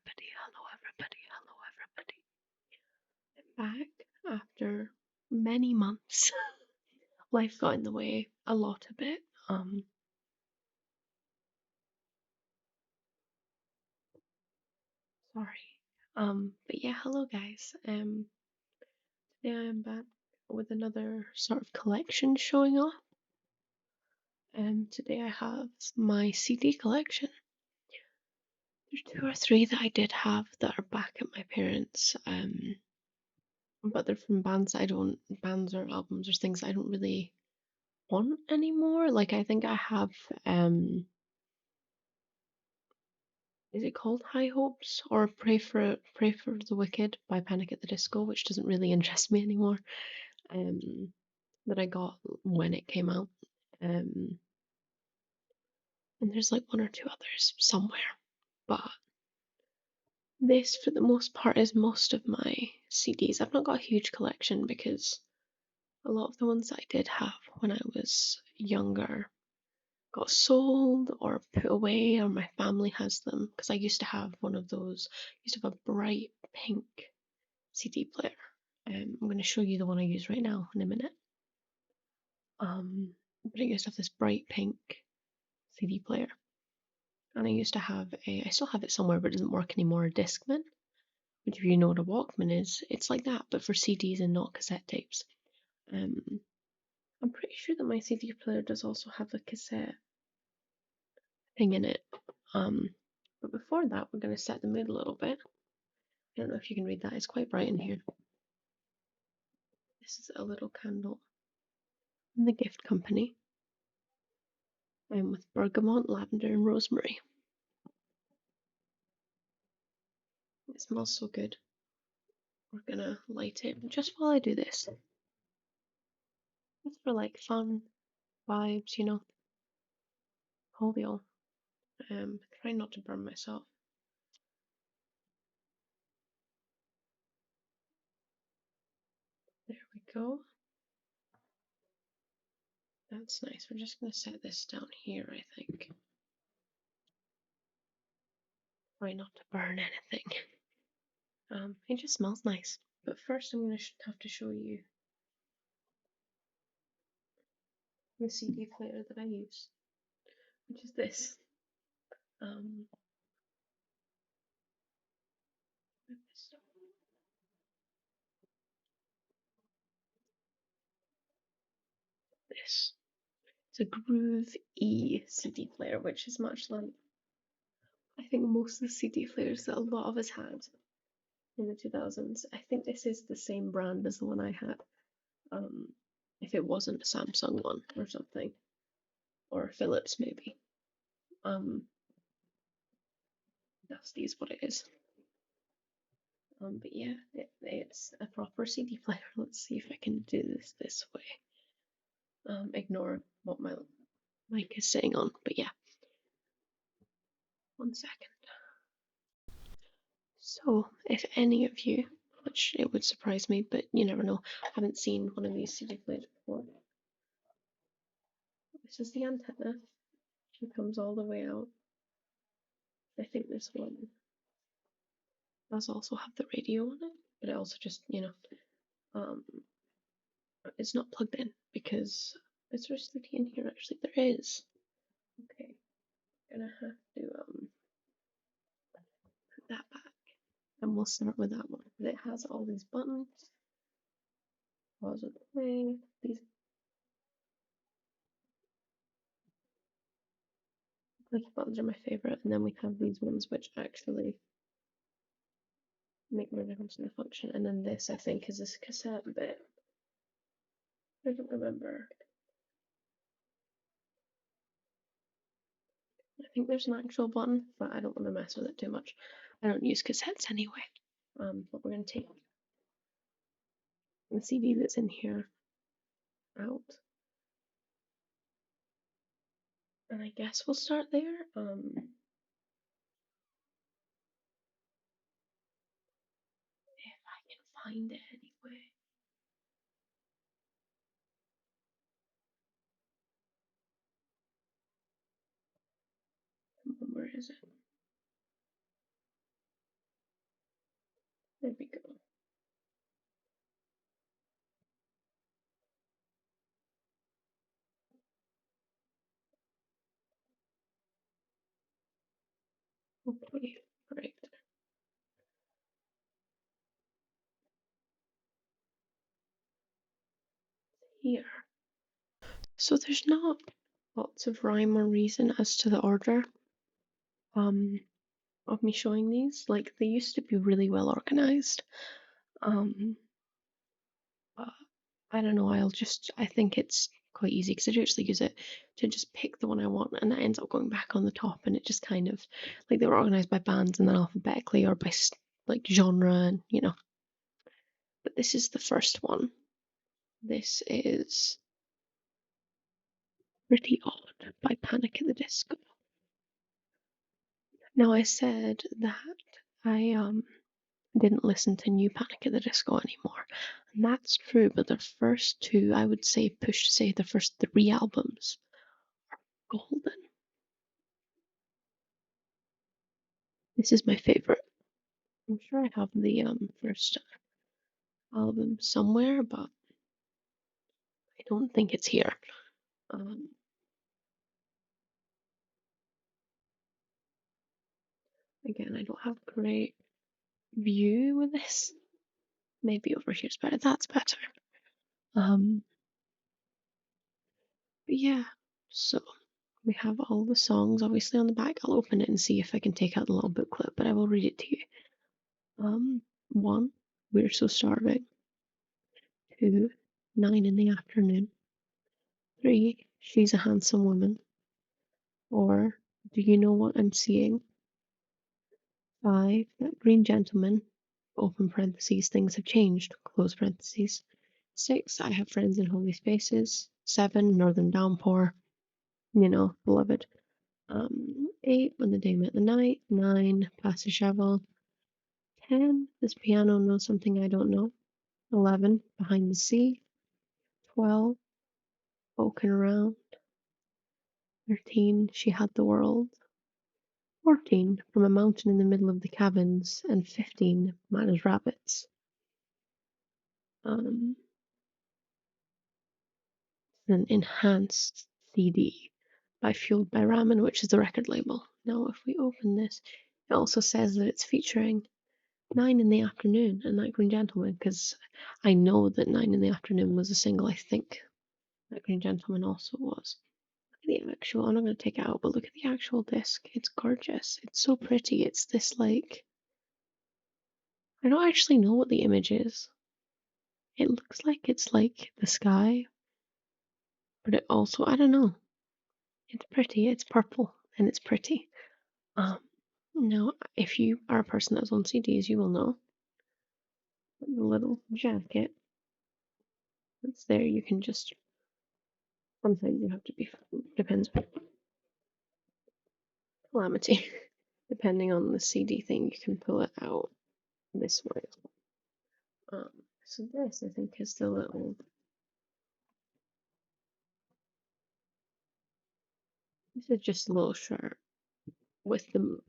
everybody, hello everybody, hello everybody. I'm back after many months. Life got in the way a lot a bit. Sorry. But yeah, hello guys. Today I'm back with another sort of collection showing off. Today I have my CD collection. There's two or three that I did have that are back at my parents'. But they're from bands that I don't bands or albums or things I don't really want anymore. Like I think I have is it called High Hopes or Pray for the Wicked by Panic at the Disco, which doesn't really interest me anymore. Um that I got when it came out. Um and there's like one or two others somewhere. But this for the most part is most of my CDs. I've not got a huge collection because a lot of the ones that I did have when I was younger got sold or put away, or my family has them because I used to have one of those. I used to have a bright pink CD player. I'm going to show you the one I use right now in a minute. But I used to have this bright pink CD player, and I used to have I still have it somewhere, but it doesn't work anymore. A Discman, which if you know what a Walkman is, it's like that, but for CDs and not cassette tapes. Um, I'm pretty sure that my CD player does also have a cassette thing in it. Um, but before that, we're going to set the mood a little bit. I don't know if you can read that, it's quite bright in here. This is a little candle from the gift company. With bergamot, lavender, and rosemary. It smells so good. We're gonna light it just while I do this. It's for like fun vibes, you know. Jovial. Try not to burn myself. There we go. That's nice. We're just gonna set this down here, I think. Try not to burn anything. It just smells nice. But first, I'm gonna have to show you the CD player that I use, which is this. Um, this. It's a Groove E CD player, which is much like I think most of the CD players that a lot of us had in the 2000s. I think this is the same brand as the one I had. Um, if it wasn't a Samsung one or something, or a Philips maybe. Um, Dusty is what it is. But yeah, it's a proper CD player. Let's see if I can do this way. Ignore what my mic is sitting on, but yeah. 1 second. So, if any of you, which it would surprise me, but you never know, haven't seen one of these CD players before, this is the antenna. It comes all the way out. I think this one does also have the radio on it, but it also just, um, it's not plugged in because is there a CD in here? Actually, there is. Okay, gonna have to put that back, and we'll start with that one. But it has all these buttons. Pause and play. These clicky buttons are my favorite, and then we have these ones which actually make more difference in the function. And then this, I think, is this cassette bit. I don't remember. I think there's an actual button, but I don't want to mess with it too much. I don't use cassettes anyway. But we're going to take the CD that's in here out. And I guess we'll start there. If I can find it anyway. Where is it? There we go. Okay, right here. So there's not lots of rhyme or reason as to the order um of me showing these. Like they used to be really well organized. Um, but I don't know. I think it's quite easy because I do actually use it to just pick the one I want, and that ends up going back on the top, and it just kind of like they were organized by bands and then alphabetically or by like genre, and you know. But this is the first one. This is Pretty Odd by Panic at the Disco. Now I said that I didn't listen to new Panic at the Disco anymore. And that's true, but the first two, I would say, push to say the first three albums, golden. This is my favorite. I'm sure I have the first album somewhere, but I don't think it's here. Um, Again, I don't have great view with this. Maybe over here's better. That's better. Um, but yeah, so we have all the songs obviously on the back. I'll open it and see if I can take out the little booklet, but I will read it to you. One, We're So Starving. Two, 9 in the Afternoon. Three, She's a Handsome Woman. Four, Do You Know What I'm Seeing? Five, That Green Gentleman. Open parentheses, things have changed. Close parentheses. Six, I Have Friends in Holy Spaces. Seven, Northern Downpour. You know, beloved. Eight, When the Day Met the Night. Nine, Pass the Shovel. 10, This Piano Knows Something I Don't Know. 11, Behind the Sea. 12, Poking Around. 13, She Had the World. 14, From a Mountain in the Middle of the Cabins. And 15, Mad as Rabbits. Um, an enhanced CD by Fueled by Ramen, which is the record label. Now, if we open this, it also says that it's featuring 9 in the Afternoon and That Green Gentleman, because I know that 9 in the Afternoon was a single, I think That Green Gentleman also was. Look at the actual, I'm not going to take it out, but look at the actual disc. It's gorgeous. It's so pretty. It's this like, I don't actually know what the image is. It looks like it's like the sky, but it also, I don't know. It's pretty. It's purple and it's pretty. Um, Now, if you are a person that's on CDs, you will know the little jacket that's there. You can just, sometimes you have to be, depends on calamity. Depending on the CD thing, you can pull it out this way. Um, so this, I think, is the little, this is just a little shirt with them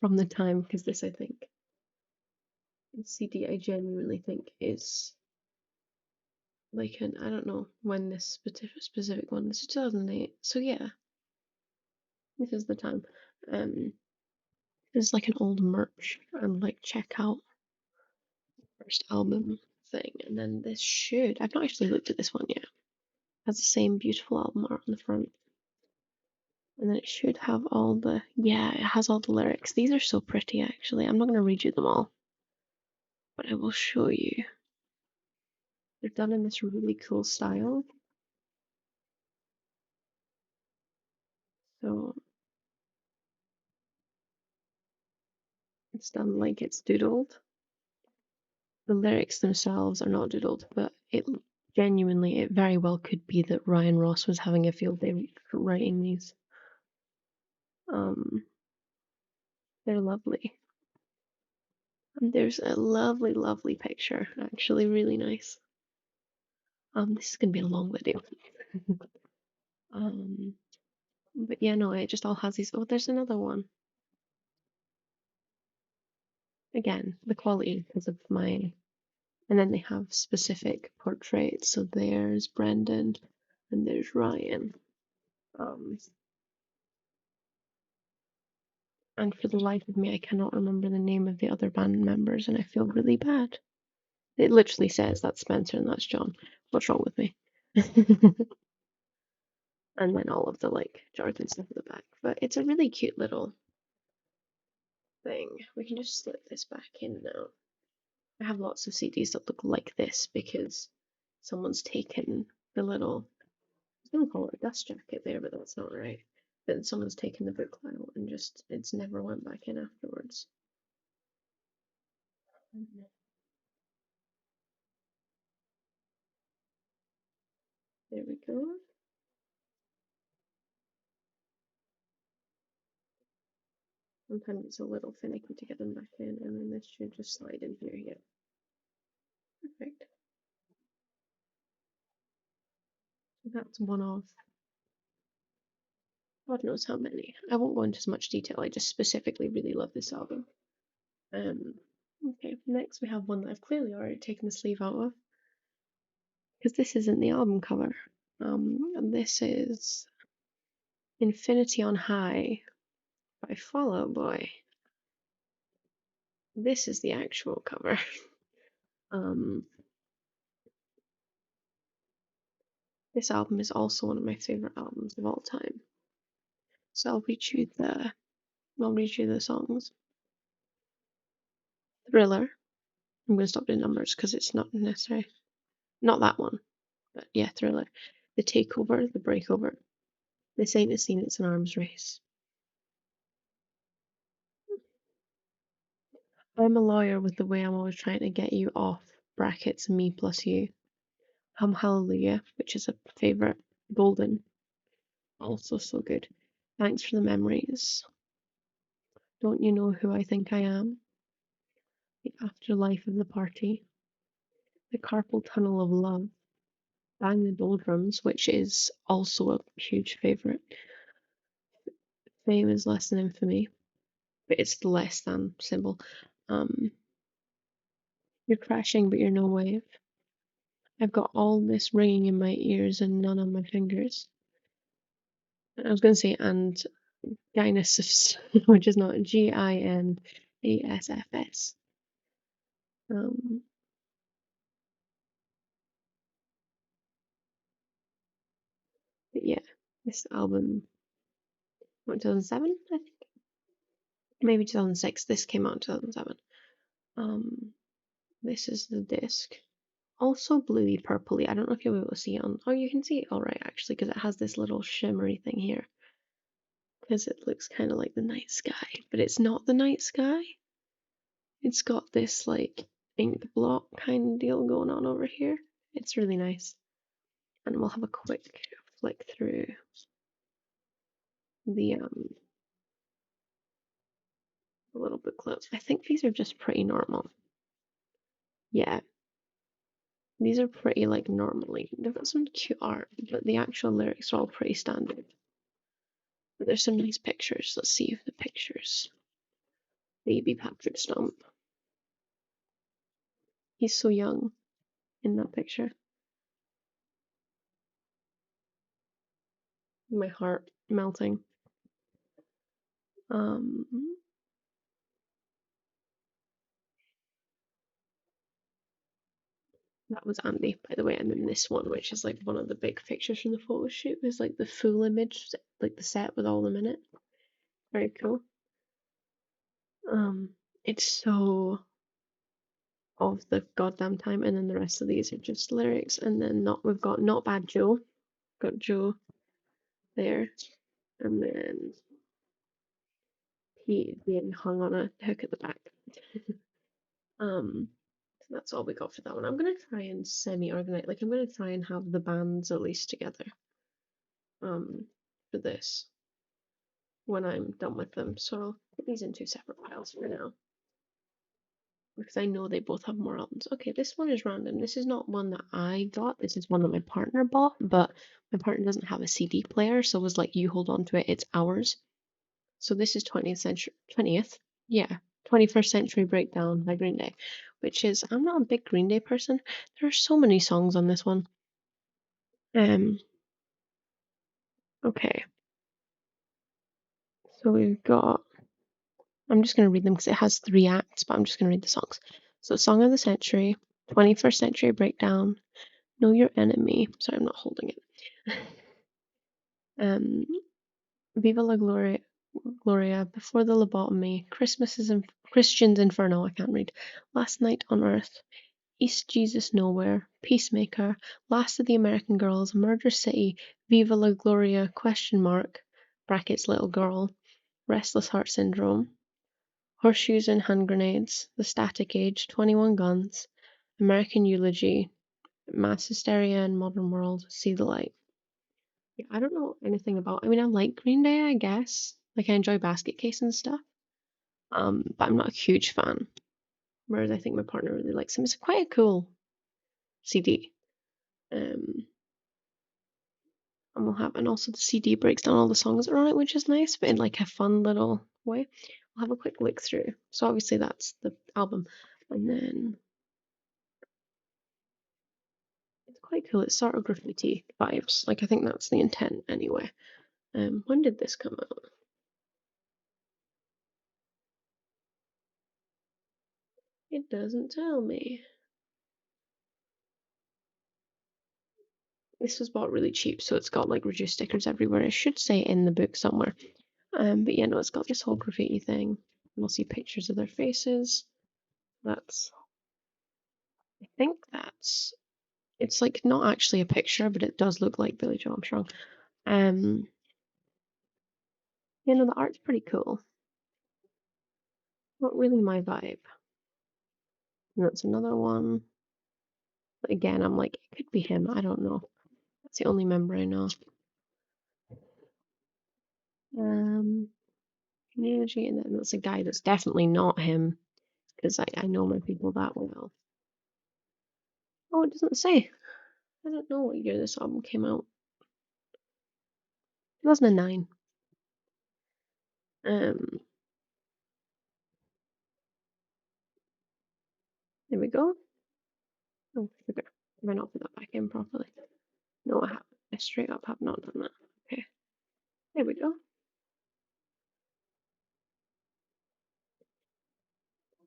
from the time, because this, I think, CD I genuinely think is like an, I don't know when this specific one, this is 2008, so yeah, this is the time. This is like an old merch and like checkout first album thing, and then this should, I've not actually looked at this one yet, has the same beautiful album art on the front. And then it should have all the, yeah, it has all the lyrics. These are so pretty, actually. I'm not going to read you them all, but I will show you. They're done in this really cool style. So it's done like it's doodled. The lyrics themselves are not doodled, but it genuinely, it very well could be that Ryan Ross was having a field day writing these. Um, they're lovely. And there's a lovely, lovely picture, actually, really nice. This is gonna be a long video. um, but yeah, no, it just all has these. Oh, there's another one. Again, the quality because of my. And then they have specific portraits. So there's Brendan and there's Ryan. Um, and for the life of me, I cannot remember the name of the other band members, and I feel really bad. It literally says that's Spencer and that's John. What's wrong with me? And then all of the like jargon stuff at the back. But it's a really cute little thing. We can just slip this back in now. I have lots of CDs that look like this because someone's taken the little, I was gonna call it a dust jacket there, but that's not right. But someone's taken the booklet out and just it's never went back in afterwards. There we go. Sometimes it's a little finicky to get them back in, and then this should just slide in here. Yeah, perfect. So that's one of God knows how many. I won't go into as much detail. I just specifically really love this album. Okay, next we have one that I've clearly already taken the sleeve out of because this isn't the album cover. And this is Infinity on High by Fall Out Boy. This is the actual cover. This album is also one of my favorite albums of all time. So I'll read you the songs. Thriller. I'm gonna stop doing numbers because it's not necessary. Not that one, but yeah, Thriller. The Takeover, The Breakover. This ain't a scene, it's an arms race. I'm a lawyer with the way I'm always trying to get you off brackets me plus you. Hallelujah, which is a favorite. Golden, also so good. Thanks for the memories. Don't you know who I think I am? The afterlife of the party. The carpal tunnel of love. Bang the doldrums, which is also a huge favorite. Fame is less than infamy, but it's the less than symbol. Um, you're crashing, but you're no wave. I've got all this ringing in my ears and none on my fingers. I was going to say, and Gynassfs, which is not Ginassfs. Um, but yeah, this album, what, 2007, I think? Maybe 2006. This came out in 2007. This is the disc. Also bluey purpley. I don't know if you'll be able to see it on. Oh, you can see it all right actually, because it has this little shimmery thing here. Because it looks kind of like the night sky, but it's not the night sky. It's got this like ink blot kind of deal going on over here. It's really nice. And we'll have a quick flick through the little booklet. I think these are just pretty normal. Yeah. These are pretty like normally. They've got some cute art, but the actual lyrics are all pretty standard. But there's some nice pictures. Let's see if the pictures. Baby Patrick Stump. He's so young in that picture. My heart melting. That was Andy, by the way. And then this one, which is like one of the big pictures from the photo shoot, is like the full image, like the set with all of them in it. Very cool. It's so of the goddamn time, and then the rest of these are just lyrics, and then we've got Not Bad Joe, got Joe there, and then Pete being hung on a hook at the back. So that's all we got for that one. I'm gonna try and semi-organize, like I'm gonna try and have the bands at least together, for this when I'm done with them. So I'll put these in two separate piles for now. Because I know they both have more albums. Okay, this one is random. This is not one that I got. This is one that my partner bought, but my partner doesn't have a CD player, so was like, you hold on to it, it's ours. So this is 20th century, 20th, yeah. 21st Century Breakdown by Green Day, which is, I'm not a big Green Day person. There are so many songs on this one. Okay. So we've got, I'm just going to read them because it has 3 acts, but I'm just going to read the songs. So Song of the Century, 21st Century Breakdown, Know Your Enemy. Sorry, I'm not holding it. Viva la Gloria, Before the Lobotomy, Christian's Inferno, I can't read, Last Night on Earth, East Jesus Nowhere, Peacemaker, Last of the American Girls, Murder City, Viva la Gloria, brackets little girl, Restless Heart Syndrome, Horseshoes and Hand Grenades, The Static Age, 21 Guns, American Eulogy, Mass Hysteria and Modern World, See the Light. Yeah, I don't know anything about. I mean, I like Green Day, I guess. Like I enjoy Basket Case and stuff. But I'm not a huge fan. Whereas I think my partner really likes him. It's quite a cool CD. Um, and also the CD breaks down all the songs that are on it, which is nice, but in like a fun little way. I'll have a quick look through. So obviously that's the album, and then it's quite cool. It's sort of graffiti vibes. Like I think that's the intent anyway. When did this come out? It doesn't tell me. This was bought really cheap, so it's got like reduced stickers everywhere. I should say in the book somewhere. But yeah, no, it's got this whole graffiti thing. And we'll see pictures of their faces. I think it's like not actually a picture, but it does look like Billy Joe Armstrong. You know, the art's pretty cool. Not really my vibe. And that's another one. But again, I'm like, it could be him. I don't know. That's the only member I know. Community, and then that's a guy that's definitely not him because I know my people that well. Oh, it doesn't say. I don't know what year this album came out. 2009. Um, there we go. Oh, sugar. Have I not put that back in properly? No, I haven't. I straight up have not done that. Okay. There we go.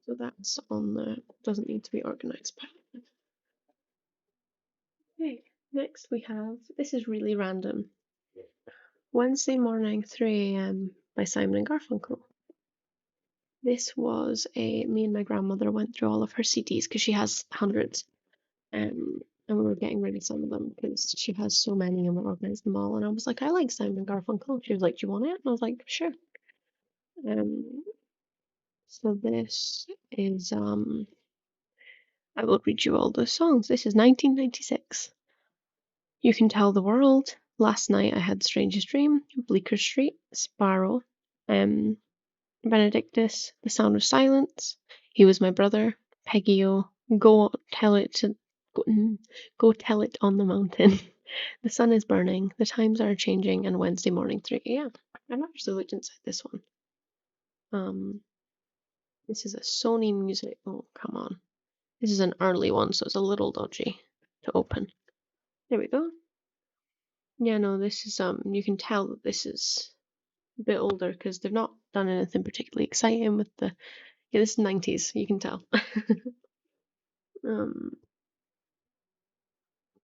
So that's on the doesn't need to be organized palette. Okay. Next we have, this is really random. Wednesday Morning, 3 a.m. by Simon and Garfunkel. This was me and my grandmother went through all of her CDs because she has hundreds. And we were getting rid of some of them because she has so many and we organized them all. And I was like, I like Simon Garfunkel. She was like, do you want it? And I was like, sure. So this is I will read you all the songs. This is 1996. You Can Tell the World. Last Night I Had the Strangest Dream. Bleecker Street. Sparrow. Um, Benedictus. The Sound of Silence. He Was My Brother. Peggy-O. Go Tell It to Go Tell It on the Mountain. The Sun is Burning. The Times Are Changing. And Wednesday Morning 3 a.m. I've actually looked inside this one. This is a Sony Music. Oh, come on. This is an early one, so it's a little dodgy to open. There we go. Yeah, no, this is you can tell that this is a bit older because they've not done anything particularly exciting with the. Yeah, this is 90s. You can tell.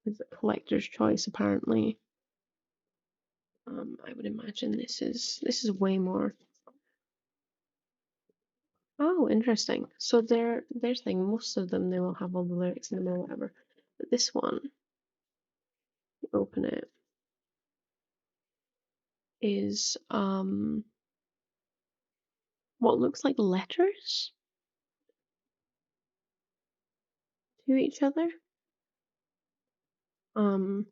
It's a collector's choice apparently. I would imagine this is way more. Oh, interesting. So their thing, most of them they will have all the lyrics in them or whatever. But this one, you open it, is what looks like letters to each other. I'm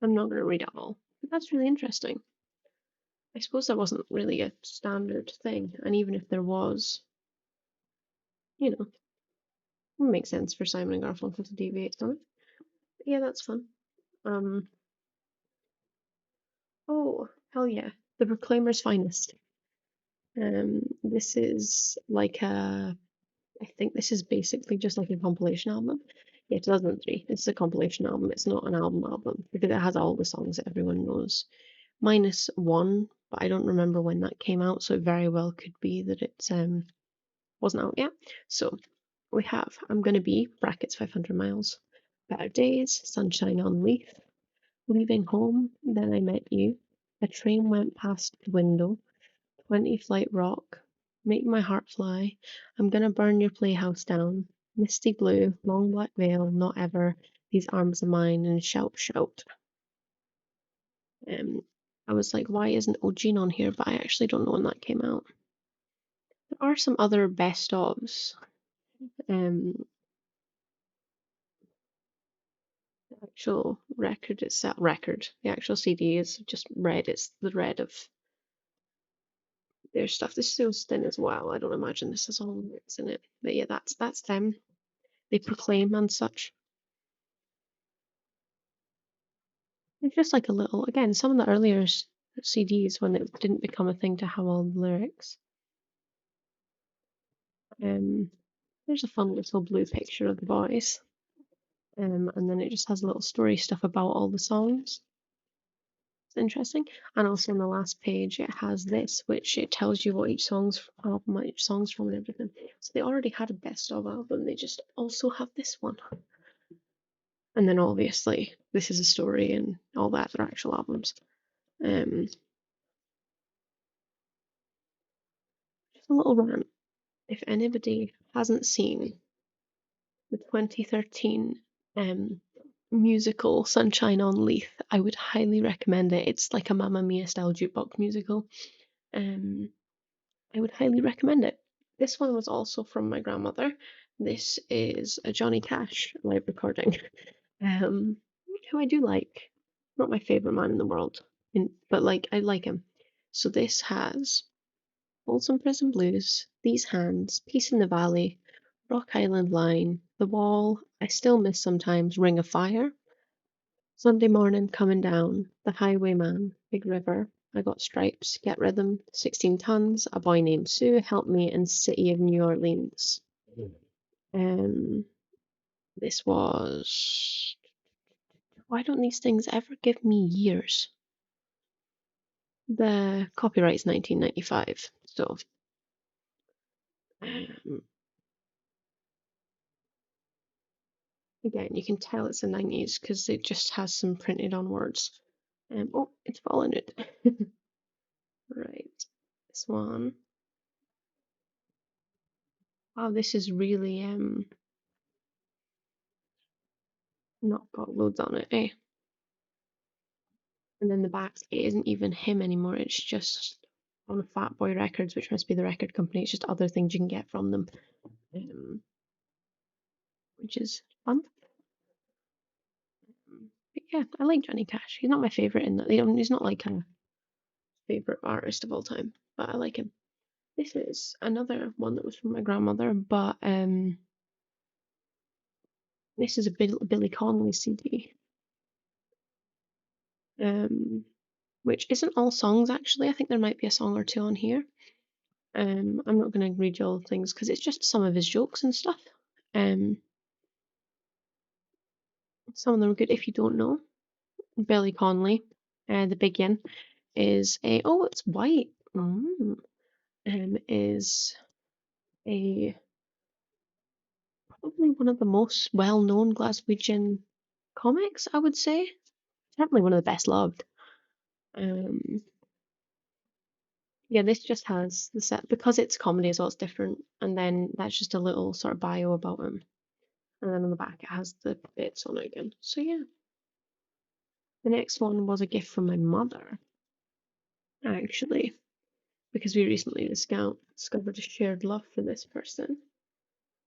not gonna read it all, but that's really interesting. I suppose that wasn't really a standard thing, and even if there was, you know, it would make sense for Simon and Garfunkel to deviate from it. But yeah, that's fun. Oh, hell yeah. The Proclaimer's Finest. This is like I think this is basically just like a compilation album. Yeah, 2003. This is a compilation album. It's not an album because it has all the songs that everyone knows, minus one, but I don't remember when that came out, so it very well could be that it's wasn't out yet. So we have I'm Gonna Be, brackets 500 miles, Better Days, Sunshine on Leaf, Leaving Home, Then I Met You, A Train Went Past the Window, 20 Flight Rock, Make My Heart Fly, I'm Gonna Burn Your Playhouse Down, Misty Blue, Long Black Veil, Not Ever, These Arms of Mine, and Shout Shout. Um, I was like, why isn't O'Gene on here? But I actually don't know when that came out. There are some other best ofs. Um, the actual record itself, the actual CD is just red. It's the red of their stuff. This feels thin as well. I don't imagine this has all lyrics in it. But yeah, that's them. They proclaim and such. It's just like a little, again, some of the earlier CDs when it didn't become a thing to have all the lyrics. There's a fun little blue picture of the boys. And then it just has a little story stuff about all the songs. It's interesting. And also on the last page it has this, which it tells you what each song's from and everything. So they already had a best of album, they just also have this one. And then obviously this is a story and all that, they're actual albums. Just a little rant. If anybody hasn't seen the 2013 musical Sunshine on Leith, I would highly recommend it. It's like a Mamma Mia style jukebox musical. I would highly recommend it. This one was also from my grandmother. This is a Johnny Cash live recording, who I do like. Not my favorite man in the world, but like I like him. So this has Folsom Prison Blues, These Hands, Peace in the Valley, Rock Island Line, The Wall, I Still Miss Sometimes, Ring of Fire, Sunday Morning Coming Down, The Highwayman, Big River, I Got Stripes, Get Rhythm, 16 Tons, A Boy Named Sue, Help Me, and City of New Orleans. Um, this was. Why don't these things ever give me years? The copyright's 1995, so. Again, you can tell it's the 90s because it just has some printed on words. Oh, it's fallen it. Right, this one. Wow, this is really not got loads on it, eh? And then the back, it isn't even him anymore. It's just on Fat Boy Records, which must be the record company. It's just other things you can get from them, which is fun. But yeah, I like Johnny Cash. He's not my favorite in that. He's not like a favorite artist of all time, but I like him. This is another one that was from my grandmother, but this is a Billy Connolly CD, which isn't all songs actually. I think there might be a song or two on here. I'm not going to read you all the things because it's just some of his jokes and stuff. Some of them are good. If you don't know, Billy Connolly, the big yin, is a it's white. Is a probably one of the most well-known Glaswegian comics, I would say. Certainly one of the best loved. Yeah, this just has the set because it's comedy as well. It's different, and then that's just a little sort of bio about him, and then on the back it has the bits on it again. So yeah, the next one was a gift from my mother, actually, because we recently discovered a shared love for this person.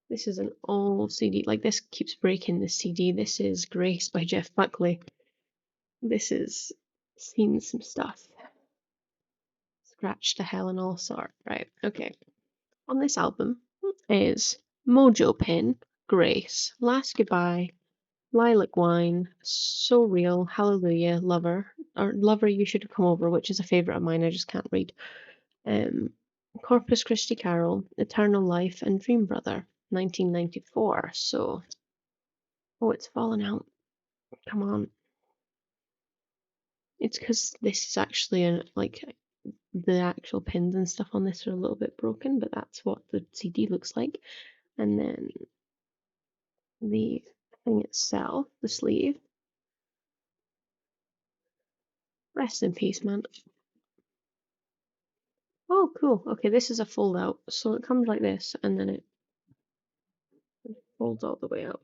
This is an old CD. Like this keeps breaking this CD. This is Grace by Jeff Buckley. This is seen some stuff. Scratch to hell and all sort. Right, okay. On this album is Mojo Pin, Grace, Last Goodbye, Lilac Wine, So Real, Hallelujah, Lover, or Lover You Should Come Over, which is a favourite of mine, I just can't read. Corpus Christi Carol, Eternal Life, and Dream Brother, 1994. So, oh, it's fallen out. Come on. It's because this is actually like the actual pins and stuff on this are a little bit broken, but that's what the CD looks like. And then the thing itself, the sleeve. Rest in peace, man. Oh, cool. Okay, this is a fold out. So it comes like this, and then it folds all the way out.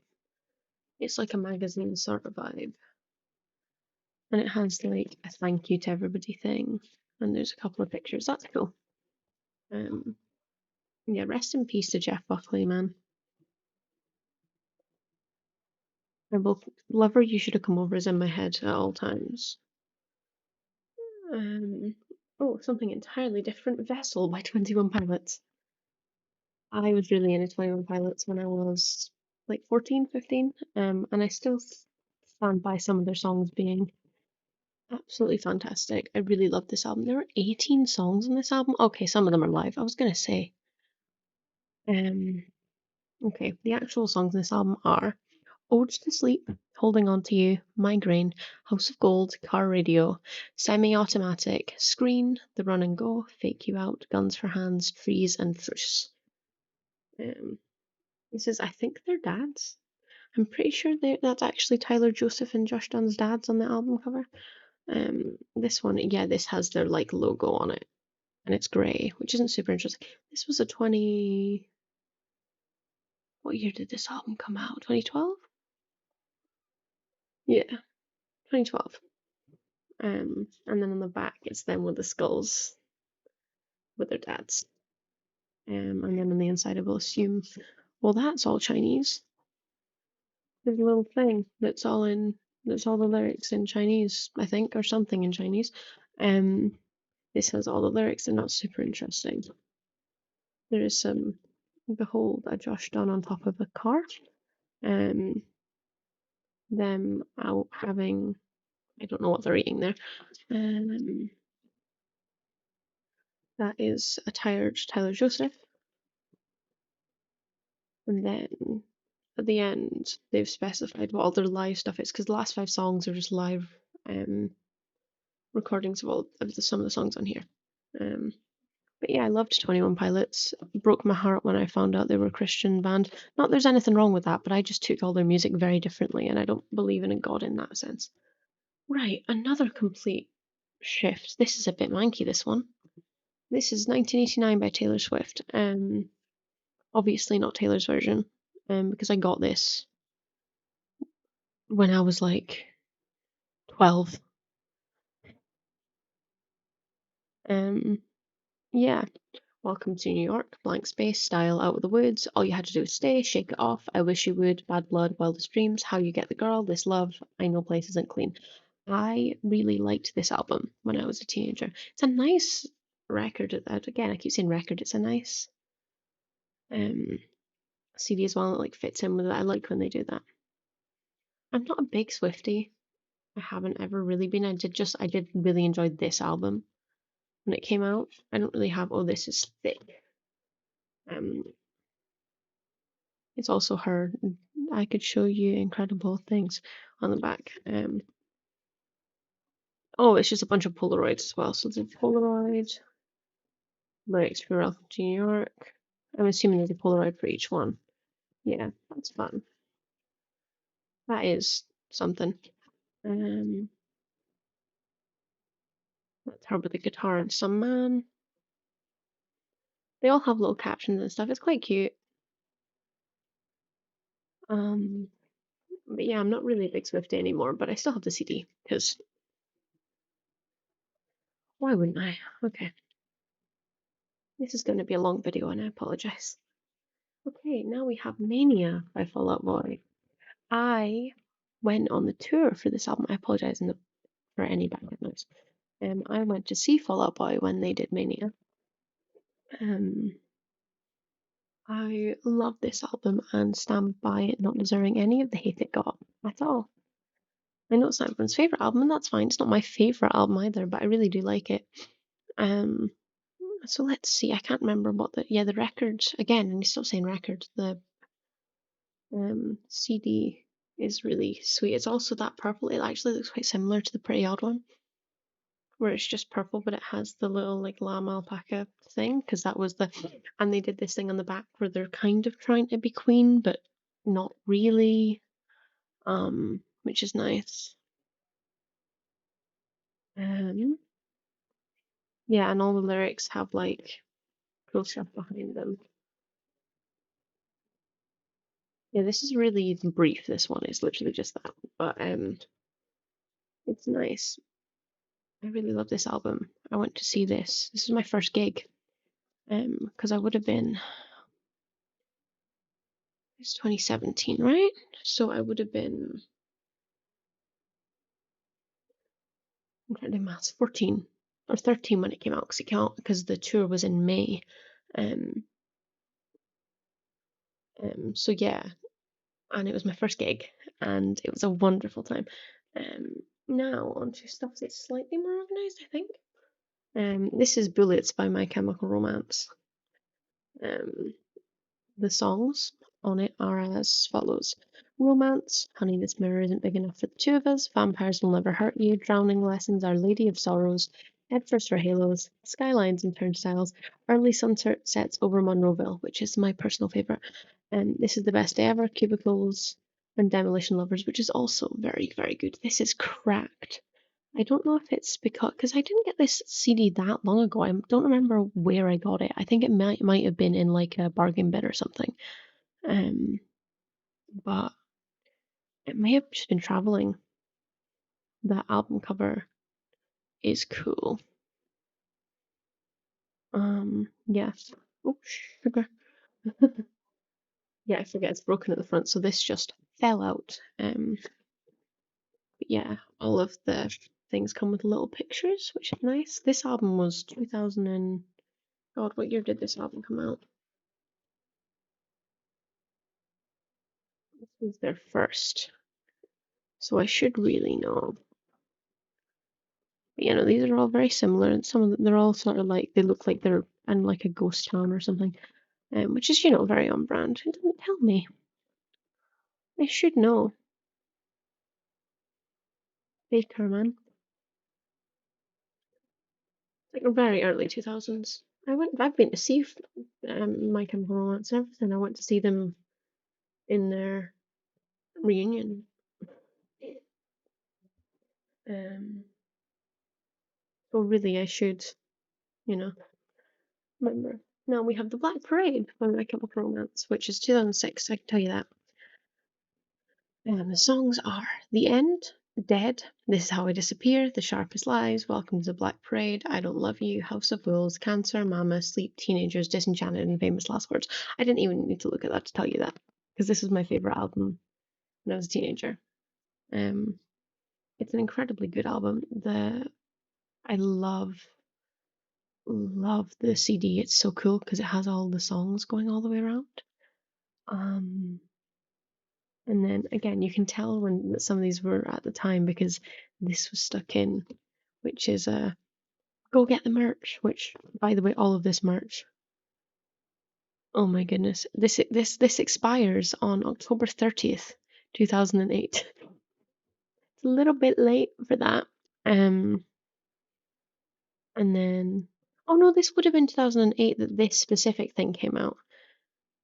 It's like a magazine sort of vibe. And it has like a thank you to everybody thing. And there's a couple of pictures. That's cool. Um, yeah, rest in peace to Jeff Buckley, man. I will Lover You Should Have Come Over is in my head at all times. Oh, something entirely different. Vessel by 21 Pilots. I was really into 21 Pilots when I was like 14, 15. And I still stand by some of their songs being absolutely fantastic. I really love this album. There were 18 songs on this album. Okay, some of them are live. I was gonna say. Um, okay, the actual songs in this album are Ode to Sleep, Holding On to You, Migraine, House of Gold, Car Radio, Semi-Automatic, Screen, The Run and Go, Fake You Out, Guns for Hands, Freeze, and Truce. Um, this is, I think they're dads. I'm pretty sure that's actually Tyler Joseph and Josh Dunn's dads on the album cover. This one, yeah, this has their like logo on it, and it's grey, which isn't super interesting. This was a 20. What year did this album come out? 2012? Yeah, 2012. And then on the back, it's them with the skulls with their dads. And then on the inside, I will assume, well, that's all Chinese. There's a little thing that's all the lyrics in Chinese, I think, or something in Chinese. This has all the lyrics. They're not super interesting. There is some, behold, a Josh Dunn on top of a car. Um, them out having, I don't know what they're eating there. Um, that is a tired Tyler Joseph. And then at the end, they've specified what all their live stuff is because the last 5 songs are just live recordings of some of the songs on here. But yeah, I loved 21 Pilots. It broke my heart when I found out they were a Christian band. Not there's anything wrong with that, but I just took all their music very differently, and I don't believe in a God in that sense. Right, another complete shift. This is a bit manky, this one. This is 1989 by Taylor Swift. Obviously not Taylor's version, because I got this when I was like 12. Yeah. Welcome to New York, blank space, style out of the woods. All you had to do was stay, shake it off. I wish you would, bad blood, wildest dreams. How you get the girl, this love. I know place isn't clean. I really liked this album when I was a teenager. It's a nice record. Again, I keep saying record. It's a nice CD as well. It like fits in with it. I like when they do that. I'm not a big Swiftie. I haven't ever really been. I did really enjoy this album when it came out. I don't really have. Oh, this is thick. Um, It's also her. I could show you incredible things on the back. Oh, it's just a bunch of Polaroids as well. So there's a Polaroid, lyrics for Welcome to New York. I'm assuming there's a Polaroid for each one. Yeah, that's fun. That is something. That's her with the guitar and some man. They all have little captions and stuff. It's quite cute. But yeah, I'm not really a big Swiftie anymore, but I still have the CD because why wouldn't I? Okay. This is going to be a long video and I apologize. Okay, now we have Mania by Fall Out Boy. I went on the tour for this album. I apologize for any background noise. I went to see Fall Out Boy when they did Mania. I love this album and stand by it not deserving any of the hate it got at all. I know it's not everyone's favourite album, and that's fine. It's not my favourite album either, but I really do like it. So let's see. I can't remember what the records again. And you stop saying records. The CD is really sweet. It's also that purple. It actually looks quite similar to the Pretty Odd one, where it's just purple, but it has the little like llama alpaca thing, because that was the. And they did this thing on the back where they're kind of trying to be queen, but not really. Which is nice. Yeah, and all the lyrics have like cool stuff behind them. Yeah, this is really brief. This one is literally just that, but it's nice. I really love this album. I went to see this. This is my first gig, because I would have been. It's 2017, right? So I would have been. I'm trying to do maths. 14 or 13 when it came out, because the tour was in May. Um, so yeah, and it was my first gig, and it was a wonderful time. Now onto stuff that's slightly more organised, I think. This is Bullets by My Chemical Romance. Um, the songs on it are as follows: Romance, Honey, This Mirror Isn't Big Enough for the Two of Us, Vampires Will Never Hurt You, Drowning Lessons, Our Lady of Sorrows, Head First for Halos, Skylines and Turnstiles, Early Sunset Sets over Monroeville, which is my personal favourite. This is the Best Day Ever, Cubicles, and Demolition Lovers, which is also very, very good. This is Cracked. I don't know if it's because I didn't get this CD that long ago. I don't remember where I got it. I think it might have been in like a bargain bin or something. Um, but it may have just been traveling. The album cover is cool. Yes. Oh, sugar. Yeah, I forget it's broken at the front, so this just fell out. But yeah, all of the things come with little pictures, which is nice. This album was 2000 and God, what year did this album come out? This was their first, so I should really know. But, these are all very similar, and some of them, they're all sort of like they look like they're in like a ghost town or something, which is very on brand. It doesn't tell me. I should know. Baker man, like very early 2000s. I've been to see My Chemical Romance and everything. I went to see them in their reunion. Um, so really, I should, you know, remember. Now we have the Black Parade by My Chemical Romance, which is 2006. I can tell you that. The songs are The End, Dead, This Is How I Disappear, The Sharpest Lies, Welcome to the Black Parade, I Don't Love You, House of Wolves, Cancer, Mama, Sleep, Teenagers, Disenchanted, and Famous Last Words. I didn't even need to look at that to tell you that, because this was my favourite album when I was a teenager. It's an incredibly good album. I love the CD. It's so cool because it has all the songs going all the way around. And then again, you can tell when some of these were at the time because this was stuck in, which is go get the merch. Which, by the way, all of this merch. Oh my goodness, this expires on October 30th, 2008. It's a little bit late for that. And then, oh no, this would have been 2008 that this specific thing came out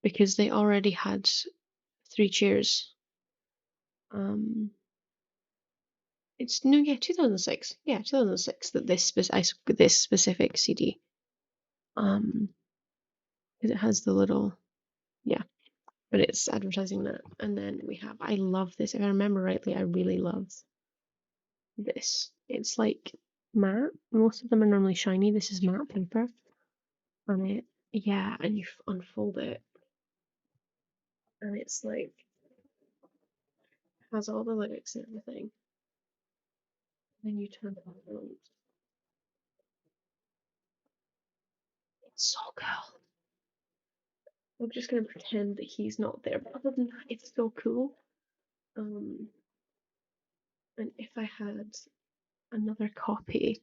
because they already had Three Cheers. It's no, yeah, 2006. Yeah, 2006 that this specific CD. Because it has the little, yeah, but it's advertising that. And then we have, I love this. If I remember rightly, I really love this. It's like matte. Most of them are normally shiny. This is matte paper. And yeah, and you unfold it, and it's like has all the lyrics and everything. Then you turn it around. It's so cool. I'm just gonna pretend that he's not there, but other than that, it's so cool. Um, and if I had another copy,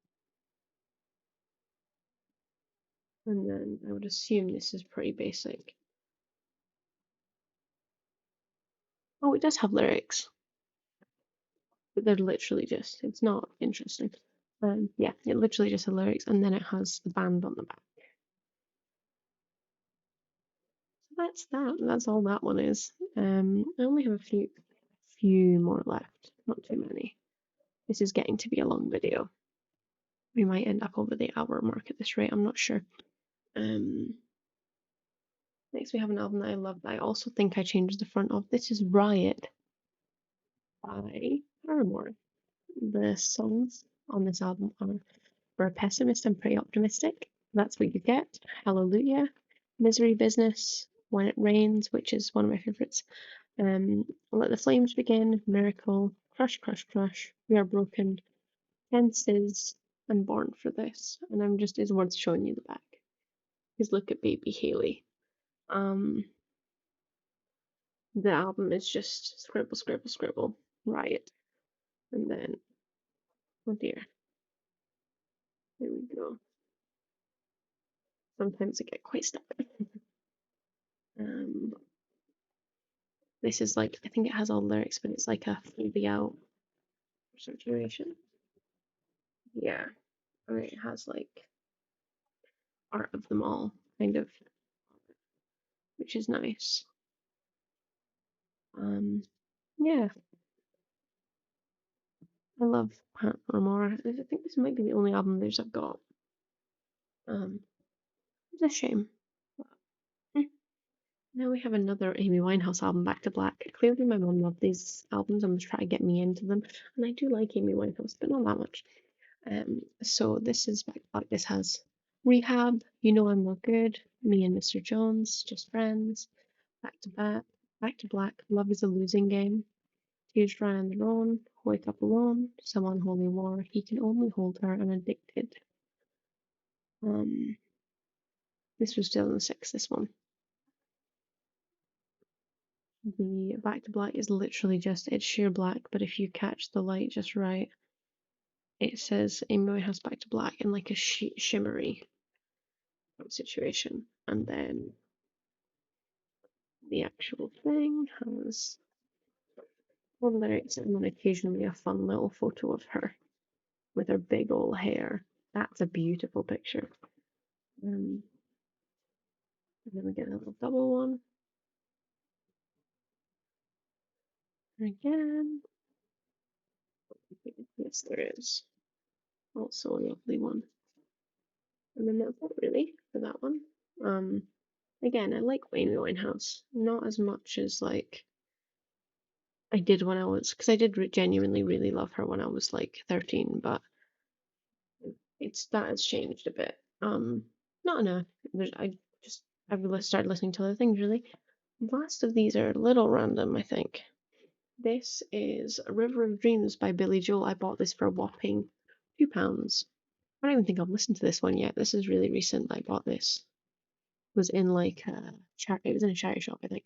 And then I would assume this is pretty basic. Oh, it does have lyrics, but they're literally just, it's not interesting. Yeah, it literally just has lyrics, and then it has the band on the back. So that's that. That's all that one is. I only have a few more left, not too many. This is getting to be a long video. We might end up over the hour mark at this rate. I'm not sure. Um, Next we have an album that I love that I also think I changed the front of. This is Riot by Paramore. The songs on this album are For a Pessimist I'm Pretty Optimistic, That's What You Get, Hallelujah, Misery Business, When It Rains, which is one of my favourites, Let the Flames Begin, Miracle, Crush, Crush, Crush, We Are Broken, Fences, and Born for This. And I'm just, it's worth showing you the back. Because look at baby Haley. Um, the album is just scribble, scribble, scribble, Riot. And then, oh dear, there we go. Sometimes I get quite stuck. Um, this is like, I think it has all the lyrics, but it's like a fully out situation. Yeah, and it has like art of them all, kind of, which is nice. Yeah, I love Paramore. I think this might be the only album of theirs I've got. It's a shame. Hmm. Now we have another Amy Winehouse album, Back to Black. Clearly, my mum loved these albums and was trying to get me into them, and I do like Amy Winehouse, but not that much. So this is Back to Black. This has Rehab, You Know I'm Not Good, Me and Mr. Jones, Just Friends, Back to Black, Love is a Losing Game, Tears Dry on Their Own, Wake Up Alone, Some Unholy War, He Can Only Hold Her, and Addicted. This was 2006, this one. The Back to Black is literally just, it's sheer black, but if you catch the light just right, it says Amy Winehouse Back to Black in like a shimmery situation. And then the actual thing has all the lyrics and then occasionally a fun little photo of her with her big old hair. That's a beautiful picture. And then we get a little double one. Again. Yes, there is. Also a lovely one. And then that's it really for that one. Again, I like Amy Winehouse. Not as much as like I did when I was, because I did genuinely really love her when I was like 13, but that has changed a bit. Not enough. I've started listening to other things really. The last of these are a little random, I think. This is A River of Dreams by Billy Joel. I bought this for a whopping £2. I don't even think I've listened to this one yet. This is really recent. I bought this. It was in like a it was in a charity shop, I think.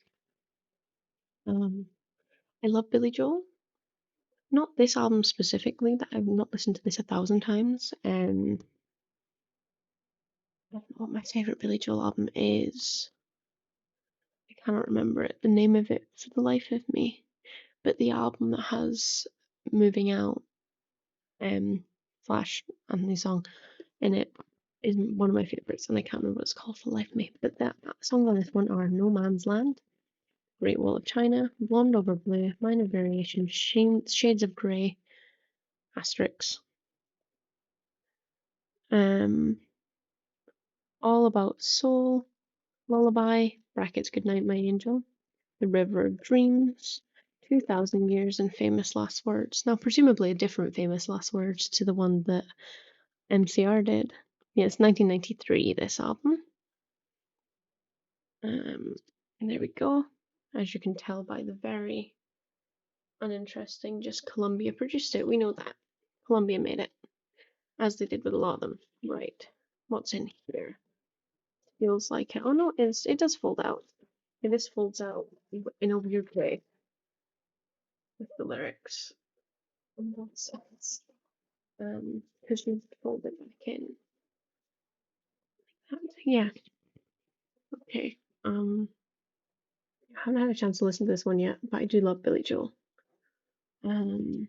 I love Billy Joel. Not this album specifically, that I've not listened to this 1,000 times. I don't know what my favourite Billy Joel album is. I cannot remember it, the name of it for the life of me. But the album that has Moving Out, Flash and the song in it is one of my favourites, and I can't remember what it's called for the life of me. But the songs on this one are No Man's Land, Great Wall of China, Blonde Over Blue, Minor Variations, Shades of Grey, Asterix. All About Soul, Lullaby, brackets Goodnight My Angel, The River of Dreams, 2000 Years, and Famous Last Words. Now, presumably a different Famous Last Words to the one that MCR did. Yeah, it's 1993, this album. And there we go. As you can tell by the very uninteresting, just Columbia produced it. We know that. Columbia made it, as they did with a lot of them. Right. What's in here? Feels like it. Oh no, it does fold out. It just folds out in a weird way with the lyrics on both sides. Because you fold it back in Yeah. Okay. I haven't had a chance to listen to this one yet, but I do love Billy Joel. Um,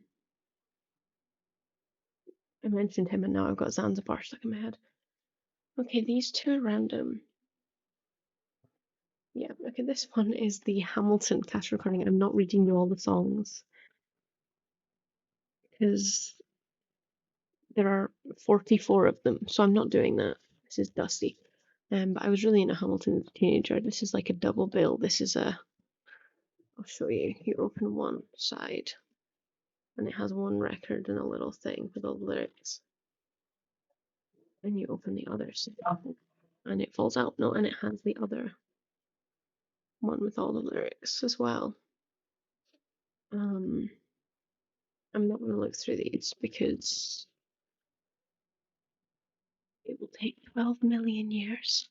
I mentioned him, and now I've got Zanzibar stuck in my head. Okay, these two are random. Yeah. Okay, this one is the Hamilton cast recording. I'm not reading you all the songs because there are 44 of them, so I'm not doing that. This is dusty. But I was really into Hamilton as a teenager. This is like a double bill. This is a. I'll show you. You open one side, and it has one record and a little thing with all the lyrics. And you open the other side, and it falls out. No, and it has the other one with all the lyrics as well. I'm not going to look through these because it will take 12 million years.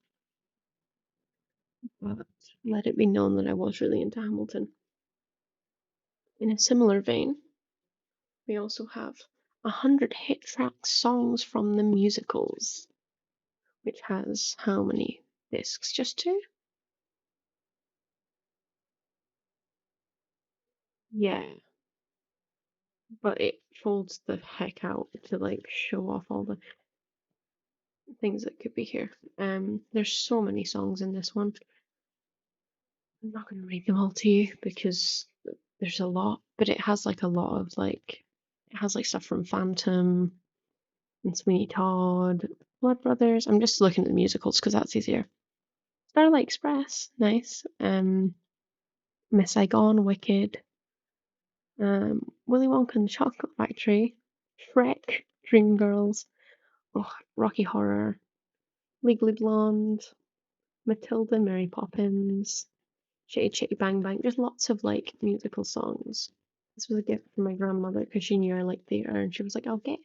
But let it be known that I was really into Hamilton. In a similar vein, we also have 100 hit track songs from the musicals, which has how many discs? Just two? Yeah, but it folds the heck out to like show off all the things that could be here. There's so many songs in this one. I'm not going to read them all to you because there's a lot, but it has like a lot of like, it has like stuff from Phantom and Sweeney Todd, Blood Brothers. I'm just looking at the musicals because that's easier. Starlight Express, nice. Miss Saigon, Wicked. Willy Wonka and the Chocolate Factory, Shrek, Dreamgirls, oh, Rocky Horror, Legally Blonde, Matilda, Mary Poppins, Chitty Chitty Bang Bang. There's lots of like musical songs. This was a gift from my grandmother because she knew I liked theatre, and she was like, I'll get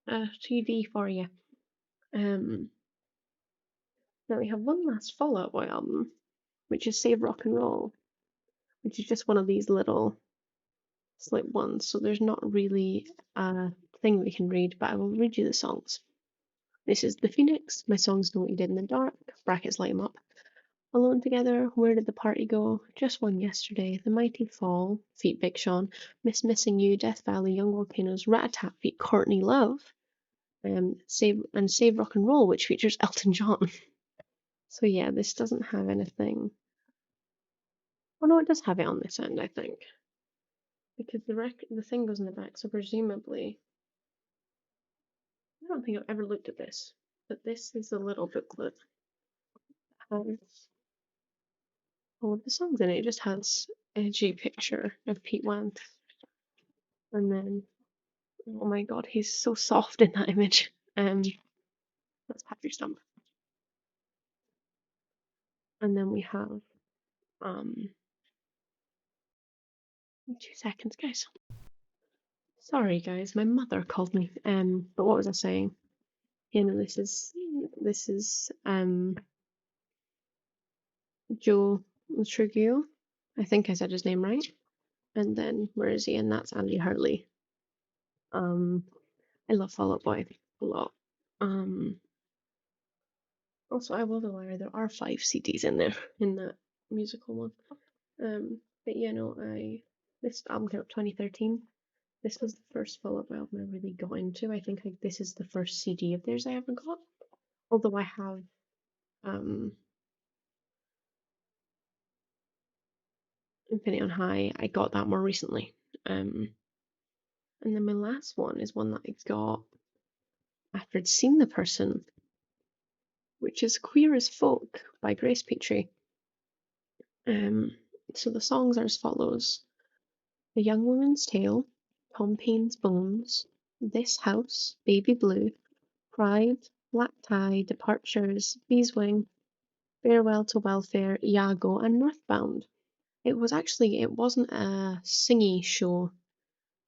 a CD for you." Um, Now we have one last Fall Out Boy album, which is Save Rock and Roll, which is just one of these little slip ones. So there's not really a thing we can read, but I will read you the songs. This is The Phoenix, My Songs Know What You Did in the Dark, brackets light 'em up. Alone Together, Where Did the Party Go, Just One Yesterday, The Mighty Fall, feat. Big Sean, Miss Missing You, Death Valley, Young Volcanoes, Rat-a-Tat feat. Courtney Love, Save Rock and Roll, which features Elton John. So yeah, this doesn't have anything. Oh no, it does have it on this end, I think, because the thing goes in the back. So presumably, I don't think I've ever looked at this, but this is a little booklet that has all of the songs in it. It just has a edgy picture of Pete Wentz, and then oh my god, he's so soft in that image. That's Patrick Stump, and then we have 2 seconds, guys. Sorry, guys, my mother called me. But what was I saying? You know, this is Joe Trujillo. I think I said his name right. And then where is he? And that's Andy Hartley. I love Fall Out Boy a lot. Also, I will the liar. There are 5 CDs in there in that musical one. But yeah, no, this album came out 2013. This was the first Fall Out Boy album I really got into. I think this is the first CD of theirs I ever got. Although I have Infinity on High, I got that more recently. And then my last one is one that I got after I'd seen the person, which is Queer as Folk by Grace Petrie. So the songs are as follows: The Young Woman's Tale, Tom Paine's Bones, This House, Baby Blue, Pride, Black Tie, Departures, Beeswing, Farewell to Welfare, Iago, and Northbound. It wasn't a singy show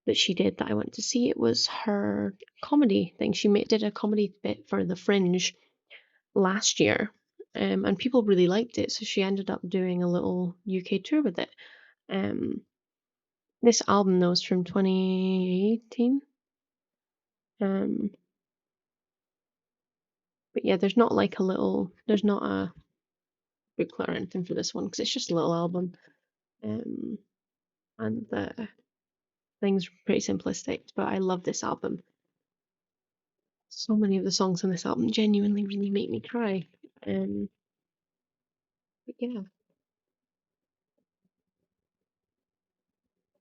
that she did that I went to see. It was her comedy thing. She did a comedy bit for The Fringe last year, and people really liked it, so she ended up doing a little UK tour with it. This album though is from 2018. But yeah, there's not like there's not a booklet or anything for this one because it's just a little album. Um, and the things pretty simplistic, but I love this album. So many of the songs on this album genuinely really make me cry. But yeah,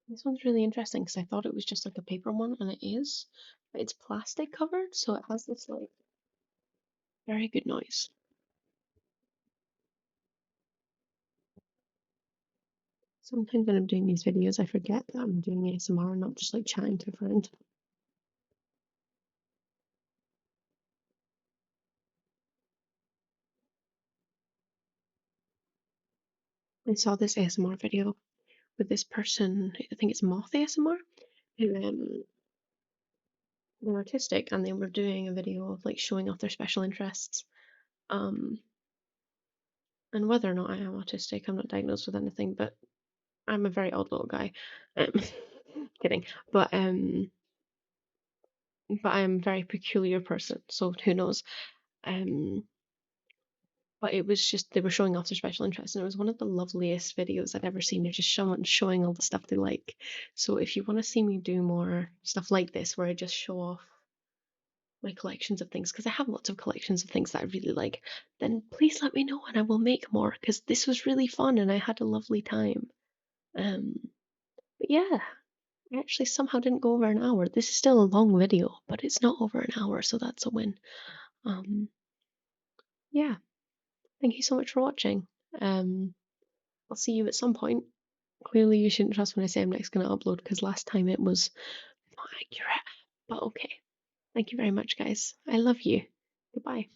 this one's really interesting because I thought it was just like a paper one, and it is, but it's plastic covered, so it has this like very good noise. Sometimes when I'm doing these videos, I forget that I'm doing ASMR and not just like chatting to a friend. I saw this ASMR video with this person, I think it's Moth ASMR, who they're artistic and they were doing a video of like showing off their special interests. Um, and whether or not I am autistic, I'm not diagnosed with anything, but I'm a very odd little guy. Um, kidding, but I'm a very peculiar person, so who knows? Um, but it was just they were showing off their special interests, and it was one of the loveliest videos I'd ever seen. They're just showing all the stuff they like. So if you want to see me do more stuff like this, where I just show off my collections of things, because I have lots of collections of things that I really like, then please let me know and I will make more. Because this was really fun and I had a lovely time. Um, but yeah, I actually somehow didn't go over an hour. This is still a long video, but it's not over an hour, so that's a win. Um, yeah, thank you so much for watching. I'll see you at some point. Clearly, you shouldn't trust when I say I'm next going to upload because last time it was not accurate. But okay. Thank you very much, guys. I love you. Goodbye.